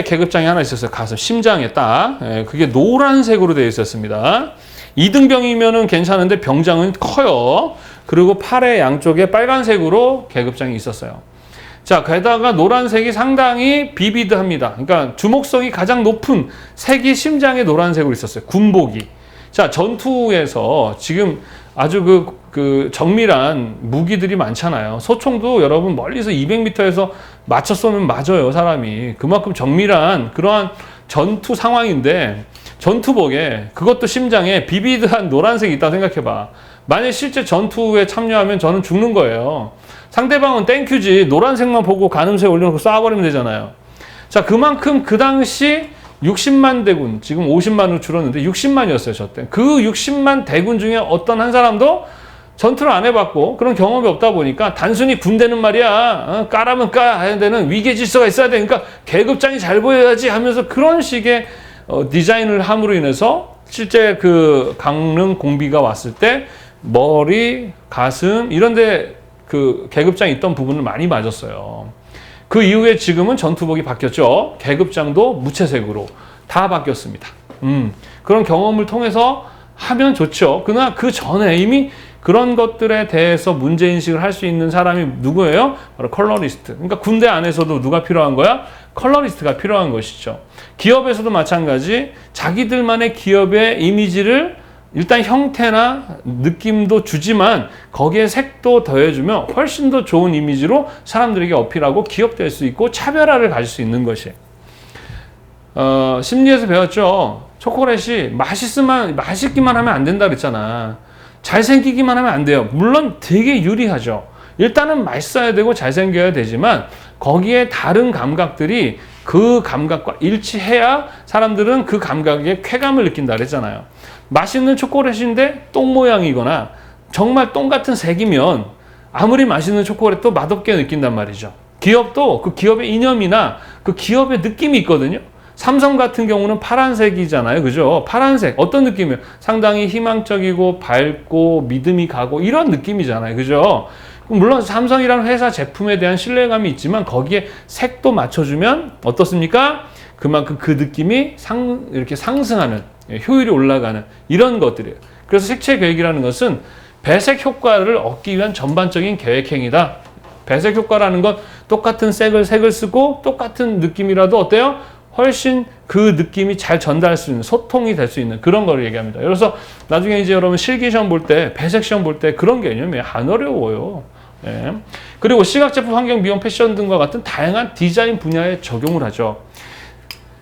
계급장이 하나 있었어요. 가슴, 심장에 딱. 그게 노란색으로 되어 있었습니다. 2등병이면은 괜찮은데 병장은 커요. 그리고 팔의 양쪽에 빨간색으로 계급장이 있었어요. 자, 게다가 노란색이 상당히 비비드합니다. 그러니까 주목성이 가장 높은 색이 심장에 노란색으로 있었어요. 군복이. 자, 전투에서 지금 아주 그 정밀한 무기들이 많잖아요. 소총도 여러분 멀리서 200m에서 맞춰 쏘면 맞아요, 사람이. 그만큼 정밀한 그러한 전투 상황인데 전투복에 그것도 심장에 비비드한 노란색이 있다고 생각해봐. 만약 실제 전투에 참여하면 저는 죽는 거예요. 상대방은 땡큐지 노란색만 보고 가늠쇠 올려놓고 쏴버리면 되잖아요. 자, 그만큼 그 당시 60만 대군, 지금 50만으로 줄었는데 60만이었어요, 저 때. 그 60만 대군 중에 어떤 한 사람도 전투를 안 해봤고 그런 경험이 없다 보니까 단순히 군대는 말이야 까라면 까 해야 되는 위계 질서가 있어야 되니까 계급장이 잘 보여야지 하면서 그런 식의 디자인을 함으로 인해서 실제 그 강릉 공비가 왔을 때 머리, 가슴 이런데 그 계급장이 있던 부분을 많이 맞았어요. 그 이후에 지금은 전투복이 바뀌었죠. 계급장도 무채색으로 다 바뀌었습니다. 그런 경험을 통해서 하면 좋죠. 그러나 그 전에 이미 그런 것들에 대해서 문제인식을 할 수 있는 사람이 누구예요? 바로 컬러리스트. 그러니까 군대 안에서도 누가 필요한 거야? 컬러리스트가 필요한 것이죠. 기업에서도 마찬가지 자기들만의 기업의 이미지를 일단 형태나 느낌도 주지만 거기에 색도 더해주면 훨씬 더 좋은 이미지로 사람들에게 어필하고 기억될 수 있고 차별화를 가질 수 있는 것이에요. 심리에서 배웠죠. 초콜릿이 맛있기만 하면 안 된다 그랬잖아. 잘생기기만 하면 안 돼요. 물론 되게 유리하죠. 일단은 맛있어야 되고 잘생겨야 되지만 거기에 다른 감각들이 그 감각과 일치해야 사람들은 그 감각에 쾌감을 느낀다 그랬잖아요. 맛있는 초콜릿인데 똥 모양이거나 정말 똥 같은 색이면 아무리 맛있는 초콜릿도 맛없게 느낀단 말이죠. 기업도 그 기업의 이념이나 그 기업의 느낌이 있거든요. 삼성 같은 경우는 파란색이잖아요. 그죠? 파란색. 어떤 느낌이에요? 상당히 희망적이고 밝고 믿음이 가고 이런 느낌이잖아요. 그죠? 물론 삼성이라는 회사 제품에 대한 신뢰감이 있지만 거기에 색도 맞춰주면 어떻습니까? 그만큼 그 느낌이 이렇게 상승하는, 효율이 올라가는 이런 것들이에요. 그래서 색채 계획이라는 것은 배색 효과를 얻기 위한 전반적인 계획행위다. 배색 효과라는 건 똑같은 색을 쓰고 똑같은 느낌이라도 어때요? 훨씬 그 느낌이 잘 전달할 수 있는, 소통이 될 수 있는 그런 거를 얘기합니다. 그래서 나중에 이제 여러분 실기 시험 볼 때, 배색 시험 볼 때 그런 개념이 안 어려워요. 예. 그리고 시각 제품, 환경, 미용, 패션 등과 같은 다양한 디자인 분야에 적용을 하죠.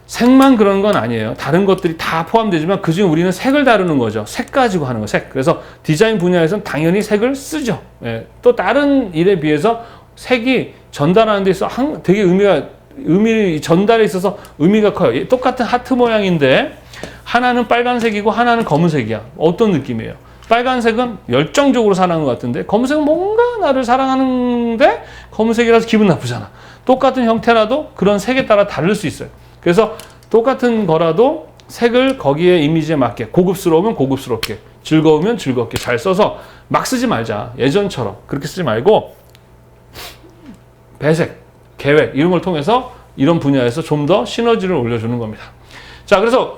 색만 그런 건 아니에요. 다른 것들이 다 포함되지만 그중에 우리는 색을 다루는 거죠. 색 가지고 하는 거, 색. 그래서 디자인 분야에서는 당연히 색을 쓰죠. 예. 또 다른 일에 비해서 색이 전달하는 데 있어 되게 의미 전달에 있어서 의미가 커요. 똑같은 하트 모양인데 하나는 빨간색이고 하나는 검은색이야. 어떤 느낌이에요? 빨간색은 열정적으로 사랑하는 것 같은데 검은색은 뭔가 나를 사랑하는데 검은색이라서 기분 나쁘잖아. 똑같은 형태라도 그런 색에 따라 다를 수 있어요. 그래서 똑같은 거라도 색을 거기에 이미지에 맞게, 고급스러우면 고급스럽게, 즐거우면 즐겁게 잘 써서 막 쓰지 말자. 예전처럼 그렇게 쓰지 말고 배색, 계획 이런 걸 통해서 이런 분야에서 좀 더 시너지를 올려주는 겁니다. 자, 그래서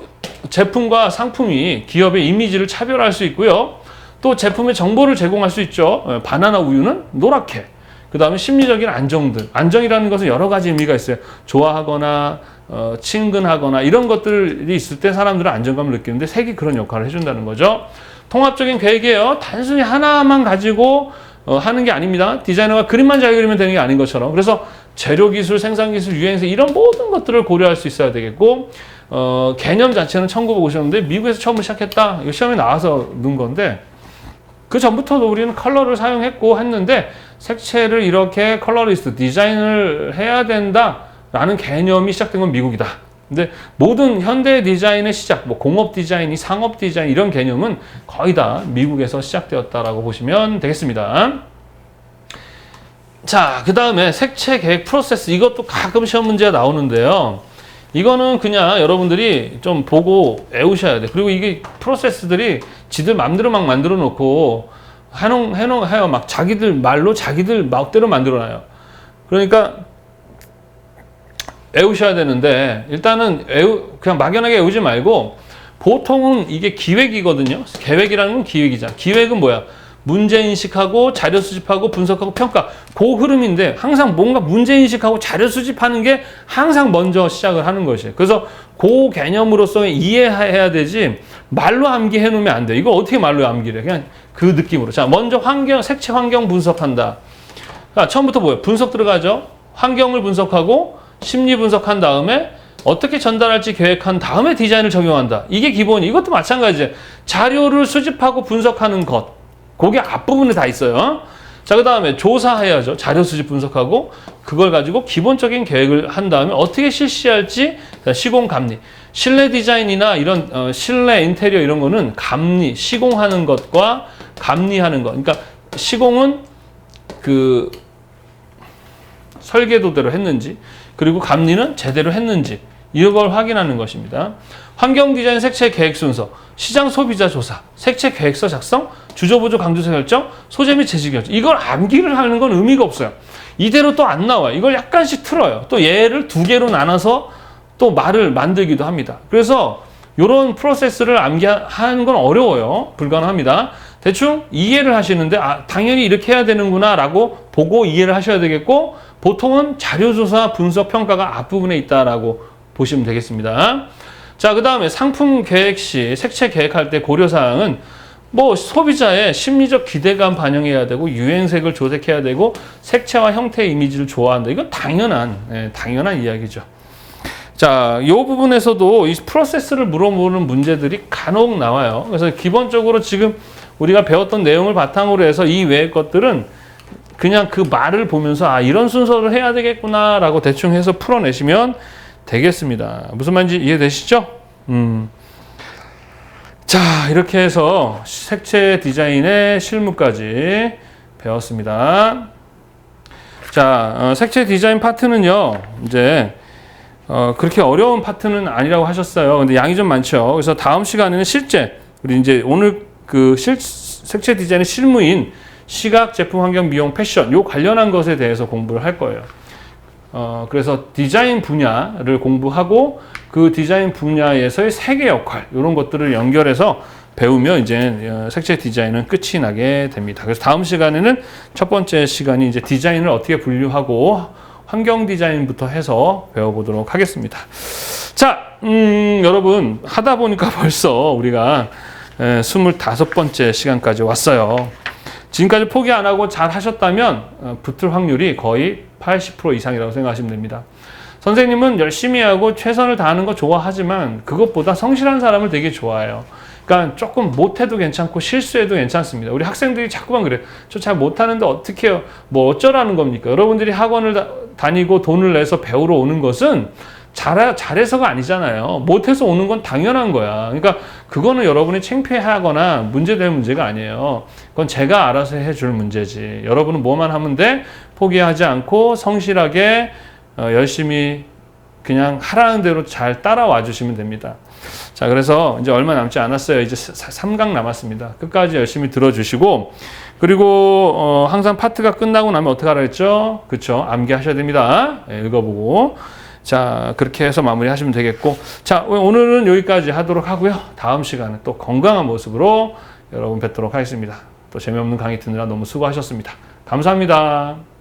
제품과 상품이 기업의 이미지를 차별할 수 있고요. 또 제품의 정보를 제공할 수 있죠. 바나나 우유는 노랗게. 그 다음에 심리적인 안정들. 안정이라는 것은 여러 가지 의미가 있어요. 좋아하거나 친근하거나 이런 것들이 있을 때 사람들은 안정감을 느끼는데 색이 그런 역할을 해준다는 거죠. 통합적인 계획이에요. 단순히 하나만 가지고 하는 게 아닙니다. 디자이너가 그림만 잘 그리면 되는 게 아닌 것처럼. 그래서 재료 기술, 생산 기술, 유행세 이런 모든 것들을 고려할 수 있어야 되겠고 개념 자체는 1950년대 미국에서 처음 시작했다. 이거 시험에 나와서 넣은 건데 그 전부터도 우리는 컬러를 사용했고 했는데 색채를 이렇게 컬러리스트, 디자인을 해야 된다라는 개념이 시작된 건 미국이다. 근데 모든 현대 디자인의 시작, 뭐 공업 디자인이 상업 디자인 이런 개념은 거의 다 미국에서 시작되었다라고 보시면 되겠습니다. 자, 그 다음에 색채 계획 프로세스 이것도 가끔 시험 문제가 나오는데요. 이거는 그냥 여러분들이 좀 보고 외우셔야 돼. 그리고 이게 프로세스들이 지들 맘대로 막 만들어 놓고 해요. 막 자기들 말로 자기들 마음대로 만들어 놔요. 그러니까 외우셔야 되는데 일단은 그냥 막연하게 외우지 말고 보통은 이게 기획이거든요. 계획이라는 건 기획이잖아. 기획은 뭐야? 문제인식하고 자료 수집하고 분석하고 평가 그 흐름인데 항상 뭔가 문제인식하고 자료 수집하는 게 항상 먼저 시작을 하는 것이에요. 그래서 그 개념으로서 이해해야 되지 말로 암기해 놓으면 안 돼. 이거 어떻게 말로 암기를 해? 그냥 그 느낌으로. 자, 먼저 색채 환경 분석한다. 자, 처음부터 뭐예요? 분석 들어가죠. 환경을 분석하고 심리 분석한 다음에 어떻게 전달할지 계획한 다음에 디자인을 적용한다. 이게 기본이. 이것도 마찬가지예요. 자료를 수집하고 분석하는 것. 그게 앞부분에 다 있어요. 자, 그 다음에 조사해야죠. 자료 수집 분석하고 그걸 가지고 기본적인 계획을 한 다음에 어떻게 실시할지 시공 감리. 실내 디자인이나 이런 실내 인테리어 이런 거는 감리, 시공하는 것과 감리하는 것. 그러니까 시공은 그 설계도대로 했는지 그리고 감리는 제대로 했는지 이걸 확인하는 것입니다. 환경 디자인 색채 계획 순서, 시장 소비자 조사, 색채 계획서 작성, 주조 보조 강조세 결정, 소재 및 재질 결정. 이걸 암기를 하는 건 의미가 없어요. 이대로 또 안 나와요. 이걸 약간씩 틀어요. 또 얘를 두 개로 나눠서 또 말을 만들기도 합니다. 그래서 이런 프로세스를 암기하는 건 어려워요. 불가능합니다. 대충 이해를 하시는데 당연히 이렇게 해야 되는구나 라고 보고 이해를 하셔야 되겠고 보통은 자료조사, 분석, 평가가 앞부분에 있다라고 보시면 되겠습니다. 자, 그 다음에 상품 계획 시 색채 계획할 때 고려사항은 뭐 소비자의 심리적 기대감 반영해야 되고 유행색을 조색해야 되고 색채와 형태의 이미지를 좋아한다. 이건 당연한 이야기죠. 자, 이 부분에서도 이 프로세스를 물어보는 문제들이 간혹 나와요. 그래서 기본적으로 지금 우리가 배웠던 내용을 바탕으로 해서 이 외의 것들은 그냥 그 말을 보면서 이런 순서를 해야 되겠구나 라고 대충 해서 풀어내시면 되겠습니다. 무슨 말인지 이해되시죠? 자, 이렇게 해서 색채 디자인의 실무까지 배웠습니다. 자, 색채 디자인 파트는요, 이제 그렇게 어려운 파트는 아니라고 하셨어요. 근데 양이 좀 많죠. 그래서 다음 시간에는 실제 우리 이제 오늘 그 색채 디자인의 실무인 시각, 제품, 환경, 미용, 패션 요 관련한 것에 대해서 공부를 할 거예요. 그래서 디자인 분야를 공부하고 그 디자인 분야에서의 세계 역할 이런 것들을 연결해서 배우면 이제 색채 디자인은 끝이 나게 됩니다. 그래서 다음 시간에는 첫 번째 시간이 이제 디자인을 어떻게 분류하고 환경 디자인부터 해서 배워보도록 하겠습니다. 자, 여러분 하다 보니까 벌써 우리가 25번째 시간까지 왔어요. 지금까지 포기 안 하고 잘 하셨다면 붙을 확률이 거의 80% 이상이라고 생각하시면 됩니다. 선생님은 열심히 하고 최선을 다하는 거 좋아하지만 그것보다 성실한 사람을 되게 좋아해요. 그러니까 조금 못해도 괜찮고 실수해도 괜찮습니다. 우리 학생들이 자꾸만 그래요. 저 잘 못하는데 어떻게 해요? 뭐 어쩌라는 겁니까? 여러분들이 학원을 다니고 돈을 내서 배우러 오는 것은 잘해서가 아니잖아요. 못해서 오는 건 당연한 거야. 그러니까 그거는 여러분이 창피해하거나 문제될 문제가 아니에요. 그건 제가 알아서 해줄 문제지. 여러분은 뭐만 하면 돼? 포기하지 않고 성실하게 열심히 그냥 하라는 대로 잘 따라와 주시면 됩니다. 자, 그래서 이제 얼마 남지 않았어요. 이제 3강 남았습니다. 끝까지 열심히 들어주시고, 그리고 항상 파트가 끝나고 나면 어떻게 하라 했죠? 그쵸? 암기하셔야 됩니다. 읽어보고. 자, 그렇게 해서 마무리하시면 되겠고, 자, 오늘은 여기까지 하도록 하고요. 다음 시간은 또 건강한 모습으로 여러분 뵙도록 하겠습니다. 또 재미없는 강의 듣느라 너무 수고하셨습니다. 감사합니다.